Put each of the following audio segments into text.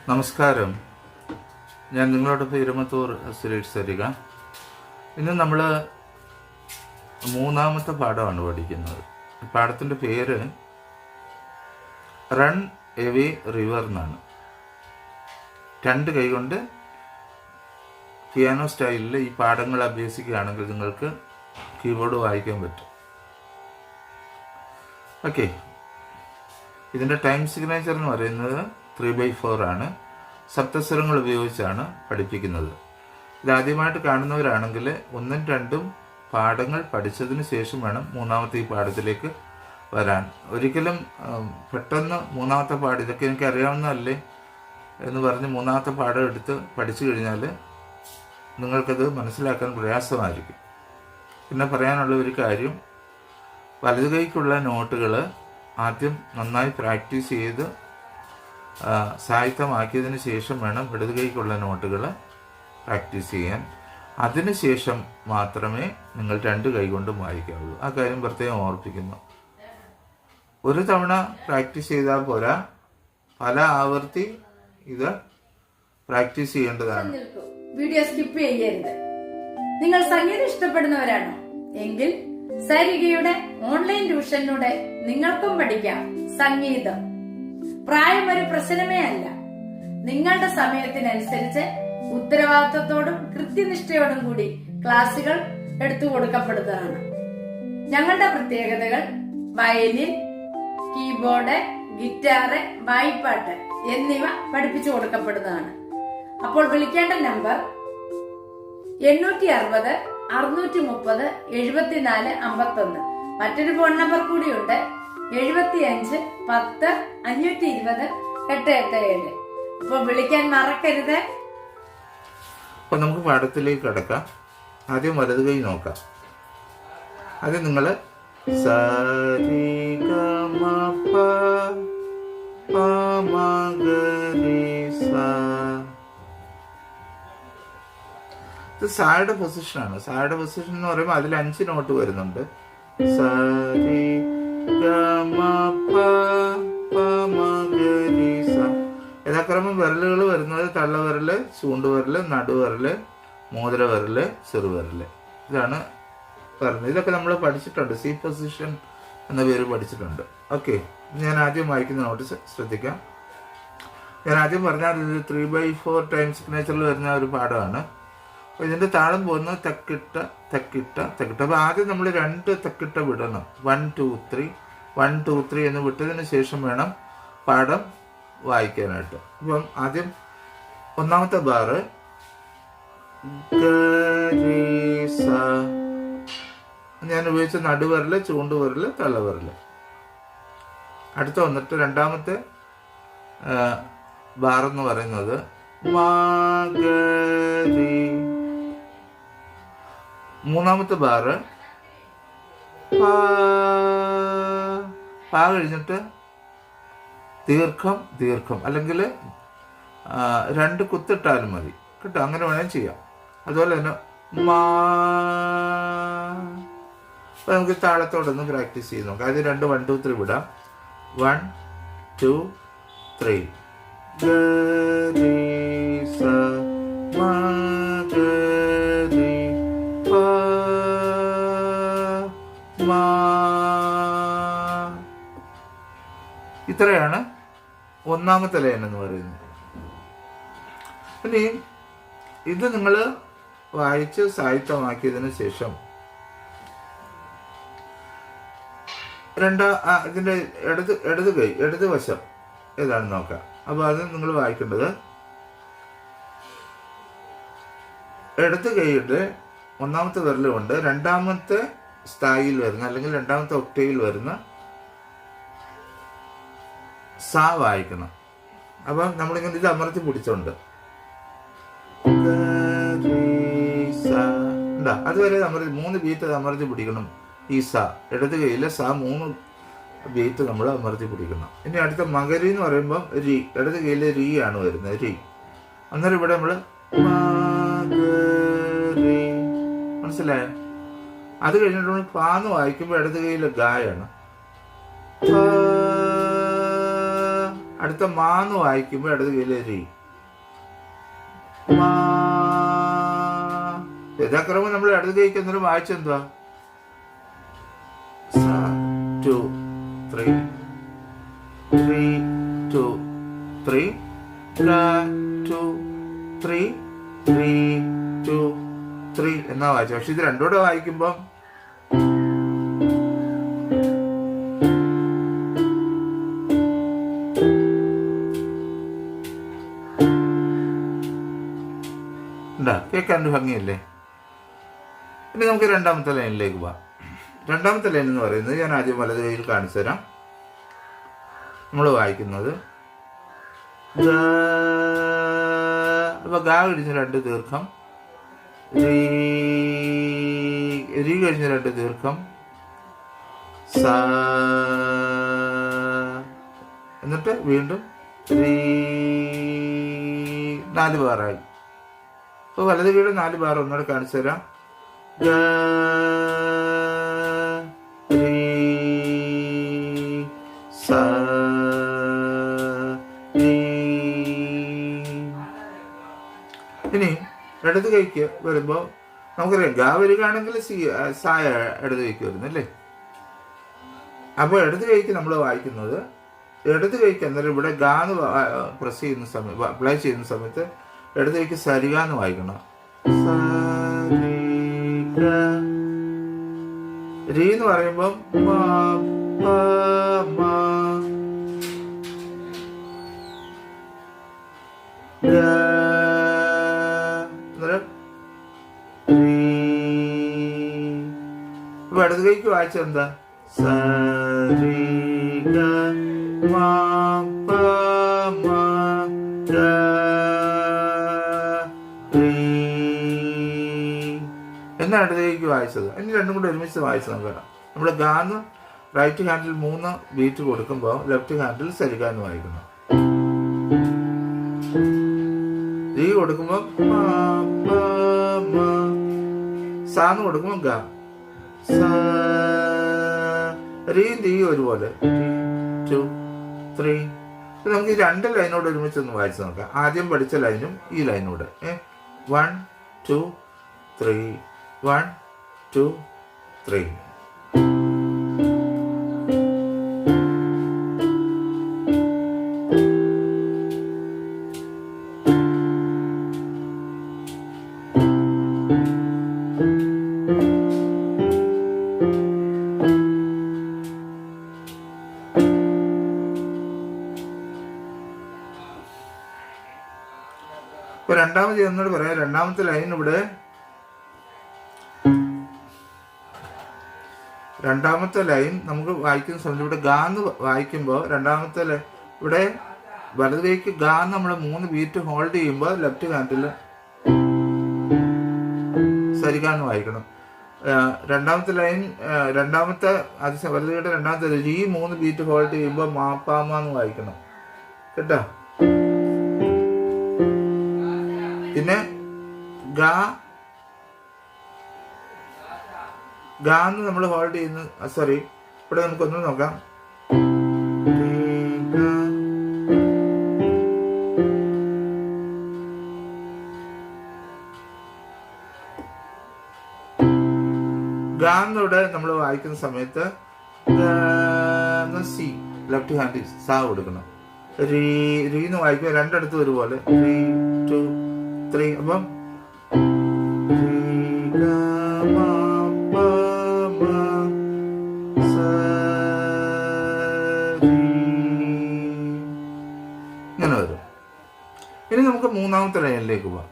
നമസ്കാരം. ഞാൻ നിങ്ങളോടൊപ്പം ഇരുമത്തൂർ സുരേഷ് സരിക. ഇന്ന് നമ്മൾ മൂന്നാമത്തെ പാഠമാണ് പഠിക്കുന്നത്. പാഠത്തിൻ്റെ പേര് റൺ എവേ റിവർ എന്നാണ്. രണ്ട് കൈകൊണ്ട് പിയാനോ സ്റ്റൈലിൽ ഈ പാഠങ്ങൾ അഭ്യസിക്കുകയാണെങ്കിൽ നിങ്ങൾക്ക് കീബോർഡ് വായിക്കാൻ പറ്റും. ഓക്കെ, ഇതിൻ്റെ ടൈം സിഗ്നേച്ചർ എന്ന് പറയുന്നത് 3/4 ആണ്. സപ്തസ്വരങ്ങൾ ഉപയോഗിച്ചാണ് പഠിപ്പിക്കുന്നത്. ഇതാദ്യമായിട്ട് കാണുന്നവരാണെങ്കിൽ 1ഉം 2ഉം പാഠങ്ങൾ പഠിച്ചതിന് ശേഷം വേണം മൂന്നാമത്തെ ഈ പാഠത്തിലേക്ക് വരാൻ. ഒരിക്കലും പെട്ടെന്ന് മൂന്നാമത്തെ പാഠം ഇതൊക്കെ എനിക്ക് അറിയാവുന്നതല്ലേ എന്ന് പറഞ്ഞ് മൂന്നാമത്തെ പാഠം എടുത്ത് പഠിച്ചു കഴിഞ്ഞാൽ നിങ്ങൾക്കത് മനസ്സിലാക്കാൻ പ്രയാസമായിരിക്കും. പിന്നെ പറയാനുള്ള ഒരു കാര്യം, വലതു കൈക്കുള്ള നോട്ടുകൾ ആദ്യം നന്നായി പ്രാക്ടീസ് ചെയ്ത് സാഹിത്യമാക്കിയതിന് ശേഷം വേണം ഇടതു കൈക്കുള്ള നോട്ടുകൾ പ്രാക്ടീസ് ചെയ്യാൻ. അതിനുശേഷം മാത്രമേ നിങ്ങൾ രണ്ട് കൈ കൊണ്ടും വായിക്കാവുള്ളൂ. ആ കാര്യം പ്രത്യേകം ഓർപ്പിക്കുന്നു. ഒരു തവണ പ്രാക്ടീസ് ചെയ്താൽ പോരാ, പല ആവർത്തി ഇത് പ്രാക്ടീസ് ചെയ്യേണ്ടതാണ്. വീഡിയോ സ്കിപ്പ് ചെയ്യരുത്. നിങ്ങൾ സംഗീതം ഇഷ്ടപ്പെടുന്നവരാണോ എങ്കിൽ സരികയുടെ ഓൺലൈൻ ട്യൂഷനിലൂടെ നിങ്ങൾക്കും പഠിക്കാം സംഗീതം. പ്രായം ഒരു പ്രശ്നമേ അല്ല. നിങ്ങളുടെ സമയത്തിനനുസരിച്ച് ഉത്തരവാദിത്തത്തോടും കൃത്യനിഷ്ഠയോടും കൂടി ക്ലാസുകൾ എടുത്തു കൊടുക്കപ്പെടുന്നതാണ്. ഞങ്ങളുടെ പ്രത്യേകതകൾ വയലിൻ, കീബോർഡ്, ഗിറ്റാറ്, വായ്പാട്ട് എന്നിവ പഠിപ്പിച്ചു കൊടുക്കപ്പെടുന്നതാണ്. അപ്പോൾ വിളിക്കേണ്ട നമ്പർ 860 630 74 51. മറ്റൊരു ഫോൺ നമ്പർ കൂടിയുണ്ട്, 75 10 520 887. അപ്പോൾ വിളിക്കാൻ മറക്കരുത്. അപ്പൊ നമുക്ക് പാഠത്തിലേക്ക് കടക്കാം. ആദ്യം വലത് കൈ നോക്കാം. ആദ്യം നിങ്ങൾ ഇത് സായുടെ പൊസിഷനാണ്. സായുടെ പൊസിഷൻ എന്ന് പറയുമ്പോൾ അതിൽ 5 നോട്ട് വരുന്നുണ്ട്. സരി ഗമ പ പ മ ഗ രി സ. യഥാക്രമം വിരലുകൾ വരുന്നത് തള്ളവിരല്, ചൂണ്ടുവിരല്, നടുവിരല്, മോതിരവിരല്, ചെറുവിരല്. ഇതാണ് പറഞ്ഞത്. ഇതൊക്കെ നമ്മൾ പഠിച്ചിട്ടുണ്ട്. സി പൊസിഷൻ എന്ന പേര് പഠിച്ചിട്ടുണ്ട്. ഓക്കെ, ഞാൻ ആദ്യം വായിക്കുന്ന നോട്ട് ശ്രദ്ധിക്കാം. ഞാൻ ആദ്യം പറഞ്ഞാൽ ഇത് 3/4 ടൈം സിഗ്നേച്ചറിൽ വരുന്ന ഒരു പാഠമാണ്. അപ്പോൾ ഇതിൻ്റെ താളം പോകുന്നത് തക്കിട്ട തക്കിട്ട തക്കിട്ട. അപ്പോൾ ആദ്യം നമ്മൾ 2 തക്കിട്ട വിടണം. 1 2 3 1 2 3 എന്ന് വിട്ടതിന് ശേഷം വേണം പാഠം വായിക്കാനായിട്ട്. അപ്പം ആദ്യം ഒന്നാമത്തെ ബാറ് ഞാൻ ഉപയോഗിച്ച നടുവിരല്, ചൂണ്ടുവിരല്, തള്ളവിരല്. അടുത്ത വന്നിട്ട് രണ്ടാമത്തെ ബാറെന്ന് പറയുന്നത് മാഗരി. മൂന്നാമത്തെ ബാറ് പാ കഴിഞ്ഞിട്ട് ദീർഘം ദീർഘം, അല്ലെങ്കിൽ 2 കുത്തിട്ടാലും മതി കേട്ടോ, അങ്ങനെ വേണമെങ്കിൽ ചെയ്യാം. അതുപോലെ തന്നെ മാ. അപ്പൊ നമുക്ക് താളത്തോടൊന്ന് പ്രാക്ടീസ് ചെയ്ത് നോക്കാം. ആദ്യം 2 1 2 3 വിടാം. 1 2 3 ഗരി സ മ ഗരി പ മാ. ഇത്രയാണ് ഒന്നാമത്തെ ലൈൻ എന്ന് പറയുന്നത്. ഇനി ഇത് നിങ്ങൾ വായിച്ച് സാഹിത്യമാക്കിയതിന് ശേഷം ഇതിന്റെ ഇടത് വശം ഏതാണെന്ന് നോക്കാം. അപ്പൊ അത് നിങ്ങൾ വായിക്കേണ്ടത് ഇടത് കൈയുടെ ഒന്നാമത്തെ വിരല് കൊണ്ട് രണ്ടാമത്തെ സ്ഥായിയിൽ വരുന്ന, അല്ലെങ്കിൽ രണ്ടാമത്തെ ഒക്ടയിൽ വരുന്ന സാ വായിക്കണം. അപ്പം നമ്മളിങ്ങനെ ഇത് അമർത്തി പിടിച്ചോണ്ട് അതുവരെ അമർത്തി 3 ബീറ്റ് അമർത്തി പിടിക്കണം. ഈ സ ഇടത് കൈയിലെ സ 3 ബീറ്റ് നമ്മൾ അമർത്തി പിടിക്കണം. ഇനി അടുത്ത മകരി എന്ന് പറയുമ്പോൾ രി, ഇടത് കൈയിലെ രീ ആണ് വരുന്നത്, രി. അന്നേരം ഇവിടെ നമ്മൾ മനസ്സിലായോ? അത് കഴിഞ്ഞിട്ട് നമ്മൾ പാന്ന് വായിക്കുമ്പോൾ ഇടത് കൈയിലെ ഗായാണ്. അടുത്ത മാന്ന് വായിക്കുമ്പോൾ ഇടത് കൈയിലെ രി. മാ. യഥാക്രമം നമ്മൾ ഇടത് കൈക്ക് എന്തെങ്കിലും വായിച്ചെന്തുവാ? 2 3 3 2 3 2 3 3 2 3 എന്നാ വായിച്ചു. പക്ഷെ ഇത് രണ്ടൂടെ വായിക്കുമ്പം ഉണ്ടാ കേൾക്കാൻ ഭംഗിയല്ലേ? ഇനി നമുക്ക് രണ്ടാമത്തെ ലൈനിലേക്ക് പോവാം. രണ്ടാമത്തെ ലൈൻ എന്ന് പറയുന്നത് ഞാൻ ആദ്യം വലത് കൈയിൽ കാണിച്ചു തരാം. നമ്മൾ വായിക്കുന്നത് അപ്പൊ ഗാ കഴിഞ്ഞ് 2 ദീർഘം, രീ കഴിഞ്ഞ് 2 ദീർഘം, സ എന്നിട്ട് വീണ്ടും 4 ബാറായി. അപ്പോൾ വലത് കൈയുടെ 4 ബാർ ഒന്നുകൂടെ കാണിച്ചു തരാം. ഗ രീ സ രീ. ഇനി ഇടത് കൈക്ക് വരുമ്പോൾ നമുക്കറിയാം ഗാ വരികയാണെങ്കിൽ സാ ഇടത് കൈക്ക് വരുന്നല്ലേ. അപ്പോൾ ഇടത് കൈക്ക് നമ്മൾ വായിക്കുന്നത് ഇടത് കൈക്ക് അന്നേരം ഇവിടെ ഗാന്ന് പ്രസ് ചെയ്യുന്ന സമയത്ത് അപ്ലൈ ചെയ്യുന്ന സമയത്ത് ഇടത് കൈക്ക് സരിക എന്ന് വായിക്കണം. രീ എന്ന് പറയുമ്പം ഇപ്പൊ ഇടത് കൈക്ക് വായിച്ചത് എന്താ? സരി ഗ മ പ മ ഗ എന്നാണ് ഇടത് കൈക്ക് വായിച്ചത്. ഇനി രണ്ടും കൂടെ ഒരുമിച്ച് വായിച്ച് നോക്കണം. നമ്മുടെ ഗാന്ന് റൈറ്റ് ഹാൻഡിൽ 3 ബീറ്റ് കൊടുക്കുമ്പോൾ ലെഫ്റ്റ് ഹാൻഡിൽ സരിക എന്ന് വായിക്കണം. രീ കൊടുക്കുമ്പോൾ സാന്ന് കൊടുക്കുമ്പോൾ ഗ രീയും തീയും ഒരുപോലെ. 2 3. നമുക്ക് ഈ 2 ലൈനോട് ഒരുമിച്ചൊന്ന് വായിച്ച് നോക്കാം. ആദ്യം പഠിച്ച ലൈനും ഈ ലൈനോട് 1 2 3 1 2 3. ഇപ്പൊ രണ്ടാമത് എന്നോട് പറയാം. രണ്ടാമത്തെ ലൈൻ ഇവിടെ രണ്ടാമത്തെ ലൈൻ നമുക്ക് വായിക്കുന്ന സമയത്ത് ഇവിടെ ഗാന്ന് വായിക്കുമ്പോൾ രണ്ടാമത്തെ ഇവിടെ വലത് കൈക്ക് ഗാന്ന് നമ്മൾ 3 ബീറ്റ് ഹോൾഡ് ചെയ്യുമ്പോൾ ലെഫ്റ്റ് ഹാൻഡിൽ സരികാന്ന് വായിക്കണം. രണ്ടാമത്തെ ലൈൻ രണ്ടാമത്തെ വലത് കൈയുടെ രണ്ടാമത്തെ രീ 3 ബീറ്റ് ഹോൾഡ് ചെയ്യുമ്പോൾ മാപ്പാമെന്ന് വായിക്കണം കേട്ടോ. പിന്നെ ഗാന്ന് നമ്മൾ ഹോൾഡ് ചെയ്യുന്ന സോറി ഇവിടെ നമുക്കൊന്ന് നോക്കാം. ഗാന്നോടെ നമ്മൾ വായിക്കുന്ന സമയത്ത് സി ലെഫ്റ്റ് ഹാൻഡിൽ സാ കൊടുക്കണം. രീന്ന് വായിക്കുമ്പോൾ രണ്ടിടത്തും ഒരുപോലെ 3 2 3. അപ്പം ഇങ്ങനെ വരും. ഇനി നമുക്ക് മൂന്നാമത്തെ ലൈനിലേക്ക് പോവാം.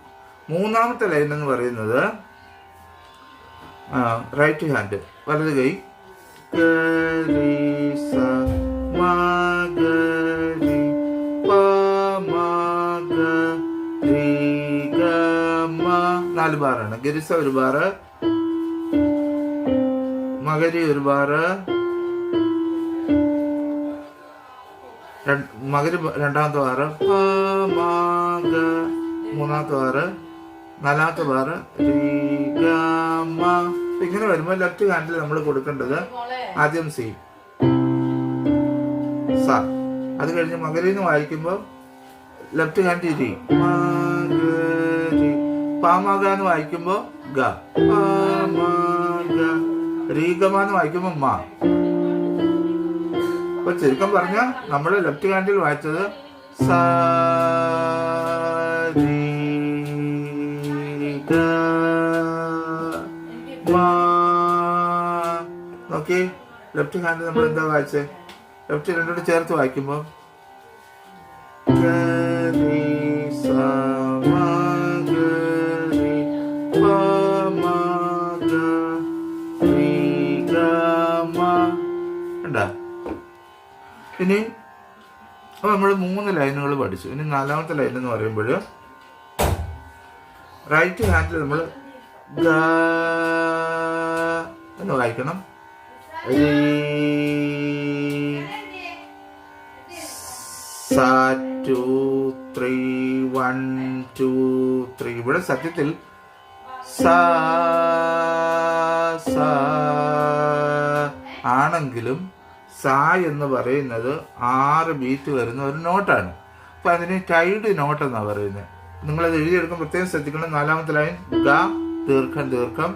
മൂന്നാമത്തെ ലൈൻ എന്ന് പറയുന്നത് റൈറ്റ് ഹാൻഡ് വലത് കൈ നാല് ബാറാണ്. ഗരിസ ഒരു ബാറ്, മകരി ഒരു ബാറ്, മകരി രണ്ടാമത്തെ ബാറ്, മൂന്നാമത്തെ ബാറ്, നാലാമത്തെ ബാറ്, ഇങ്ങനെ വരുമ്പോൾ ലെഫ്റ്റ് ഹാൻഡിൽ നമ്മൾ കൊടുക്കേണ്ടത് ആദ്യം സി സ, അത് കഴിഞ്ഞ് മകരിന്ന് വായിക്കുമ്പോൾ ലെഫ്റ്റ് ഹാൻഡ് രി, മകരി പാമഗ എന്ന് വായിക്കുമ്പോ ഗ, പാമഗ. രീഗമ എന്ന് വായിക്കുമ്പോ മാ. അപ്പൊ ചുരുക്കം പറഞ്ഞ നമ്മള് ലെഫ്റ്റ് ഹാൻഡിൽ വായിച്ചത് സാ രി ഗ മാ. നോക്കി, ലെഫ്റ്റ് ഹാൻഡിൽ നമ്മൾ എന്താ വായിച്ചേ? ലെഫ്റ്റ് രണ്ടോട് ചേർത്ത് വായിക്കുമ്പോ ഇനി അപ്പൊ നമ്മൾ 3 ലൈനുകൾ പഠിച്ചു. ഇനി 4ാമത്തെ ലൈൻ എന്ന് പറയുമ്പോൾ റൈറ്റ് ഹാൻഡിൽ നമ്മൾ ഗ എന്ന് വായിക്കണം. സാ 2 3 1 2 3. ഇവിടെ സത്യത്തിൽ സാ സാ ആണെങ്കിലും സാ എന്ന് പറയുന്നത് 6 ബീറ്റ് വരുന്ന ഒരു നോട്ടാണ്. അപ്പൊ അതിന് ടൈഡ് നോട്ട് എന്നാണ് പറയുന്നത്. നിങ്ങളത് എഴുതിയെടുക്കാൻ പ്രത്യേകം ശ്രദ്ധിക്കണം. 4ാമത്തെ ലൈൻ ഗ ദീർഘം ദീർഘം,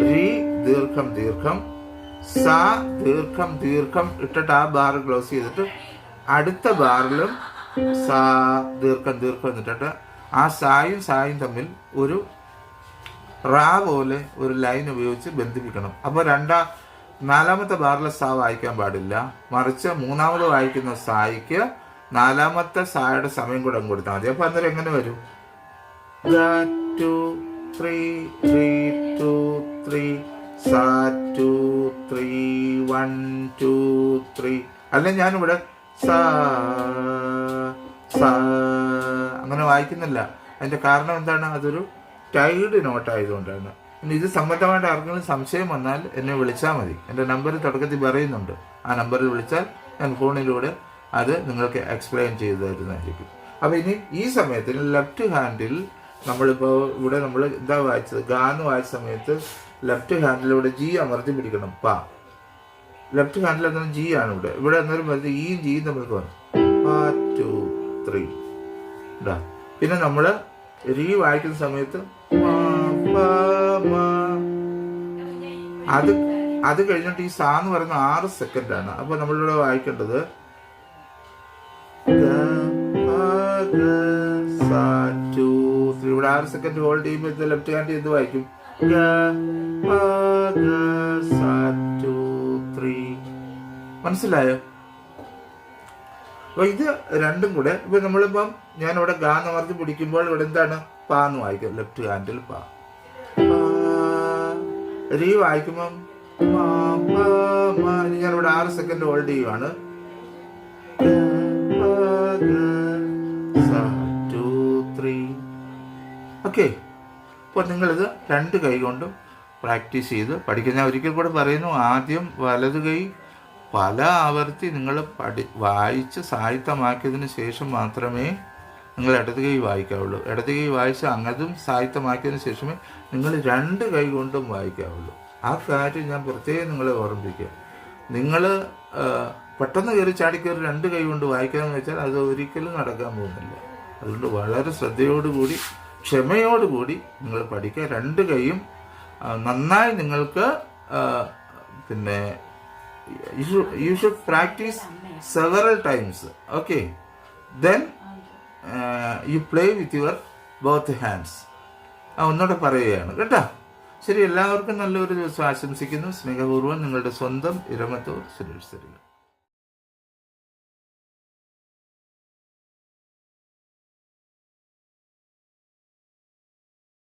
രി ദീർഘം ദീർഘം, സാ ദീർഘം ദീർഘം ഇട്ടിട്ട് ആ ബാർ ക്ലോസ് ചെയ്തിട്ട് അടുത്ത ബാറിലും സാ ദീർഘം ദീർഘം എന്നിട്ടിട്ട് ആ സായും തമ്മിൽ ഒരു റാ പോലെ ഒരു ലൈൻ ഉപയോഗിച്ച് ബന്ധിപ്പിക്കണം. അപ്പോൾ 4ാമത്തെ ബാറിലെ സാ വായിക്കാൻ പാടില്ല. മറിച്ച് 3ാമത് വായിക്കുന്ന സായിക്ക് 4ാമത്തെ സായുടെ സമയം കൂടെ കൊടുത്താൽ മതി. അപ്പൊ അന്നേരം എങ്ങനെ വരും? 2 3 3 2 3 സാ 2 3 1 2 3. അല്ല, ഞാനിവിടെ സാ സാ അങ്ങനെ വായിക്കുന്നില്ല. അതിന്റെ കാരണം എന്താണ്? അതൊരു ടൈഡ് നോട്ട് ആയതുകൊണ്ടാണ്. ഇനി ഇത് സംബന്ധമായിട്ട് ആർക്കെങ്കിലും സംശയം വന്നാൽ എന്നെ വിളിച്ചാൽ മതി. എൻ്റെ നമ്പർ തുടക്കത്തിൽ പറയുന്നുണ്ട്. ആ നമ്പറിൽ വിളിച്ചാൽ ഞാൻ ഫോണിലൂടെ അത് നിങ്ങൾക്ക് എക്സ്പ്ലെയിൻ ചെയ്തു തരുന്നതായിരിക്കും. അപ്പം ഇനി ഈ സമയത്തിന് ലെഫ്റ്റ് ഹാൻഡിൽ നമ്മളിപ്പോൾ ഇവിടെ നമ്മൾ എന്താ വായിച്ചത്? ഗാന്ന് വായിച്ച സമയത്ത് ലെഫ്റ്റ് ഹാൻഡിലൂടെ ജി അമർത്തി പിടിക്കണം. പാ ലെഫ്റ്റ് ഹാൻഡിൽ എന്നാലും ജി ആണ് ഇവിടെ. ഇവിടെ എന്നാലും വരുന്നത് ഈയും ജിയും നമ്മൾക്ക് വന്നു. 2 3. പിന്നെ നമ്മൾ രീ വായിക്കുന്ന സമയത്ത് അത് കഴിഞ്ഞിട്ട് ഈ സാ എന്ന് പറയുന്ന 6 സെക്കൻഡാണ്. അപ്പൊ നമ്മളിവിടെ വായിക്കേണ്ടത് ഇവിടെ 6 സെക്കൻഡ് ഹോൾഡ് ചെയ്യുമ്പോൾ ലെഫ്റ്റ് ഹാൻഡ് എന്ത് വായിക്കും? മനസ്സിലായോ? അപ്പൊ ഇത് രണ്ടും കൂടെ ഇപ്പൊ നമ്മളിപ്പം ഞാനിവിടെ ഗാ നമർത്തി പിടിക്കുമ്പോൾ ഇവിടെ എന്താണ്? പാ എന്ന് വായിക്കും. ലെഫ്റ്റ് ഹാൻഡിൽ പാ. രീ വായിക്കുമ്പം ഞാനിവിടെ 6 സെക്കൻഡ് ഹോൾഡ് ചെയ്യുവാണ്. 2 3. ഓക്കെ. അപ്പോൾ നിങ്ങളിത് 2 കൈ കൊണ്ടും പ്രാക്ടീസ് ചെയ്ത് പഠിക്കുക. ഞാൻ ഒരിക്കൽ കൂടെ പറയുന്നു, ആദ്യം വലത് കൈ പല ആവർത്തി നിങ്ങൾ വായിച്ച് സാഹിത്യമാക്കിയതിന് ശേഷം മാത്രമേ നിങ്ങൾ ഇടത് കൈ വായിക്കാവുള്ളൂ. ഇടത് കൈ വായിച്ച് അങ്ങതും സാഹിത്യമാക്കിയതിന് ശേഷമേ നിങ്ങൾ 2 കൈ കൊണ്ടും വായിക്കാവുള്ളൂ. ആ കാര്യം ഞാൻ പ്രത്യേകം നിങ്ങളെ ഓർമ്മിപ്പിക്കുക. നിങ്ങൾ പെട്ടെന്ന് കയറി ചാടിക്കയറി 2 കൈ കൊണ്ട് വായിക്കാമെന്ന് വെച്ചാൽ അത് ഒരിക്കലും നടക്കാൻ പോകുന്നില്ല. അതുകൊണ്ട് വളരെ ശ്രദ്ധയോടുകൂടി ക്ഷമയോടുകൂടി നിങ്ങൾ പഠിക്കുക. 2 കൈയും നന്നായി നിങ്ങൾക്ക് പിന്നെ you should practice several times. Okay, then you play with your both hands. ഒന്നുകൂടെ പറയുകയാണ് കേട്ടോ. ശരി, എല്ലാവർക്കും നല്ലൊരു ദിവസം ആശംസിക്കുന്നു. സ്നേഹപൂർവ്വം നിങ്ങളുടെ സ്വന്തം ഇരമത്തൂർ സുരേഷ്.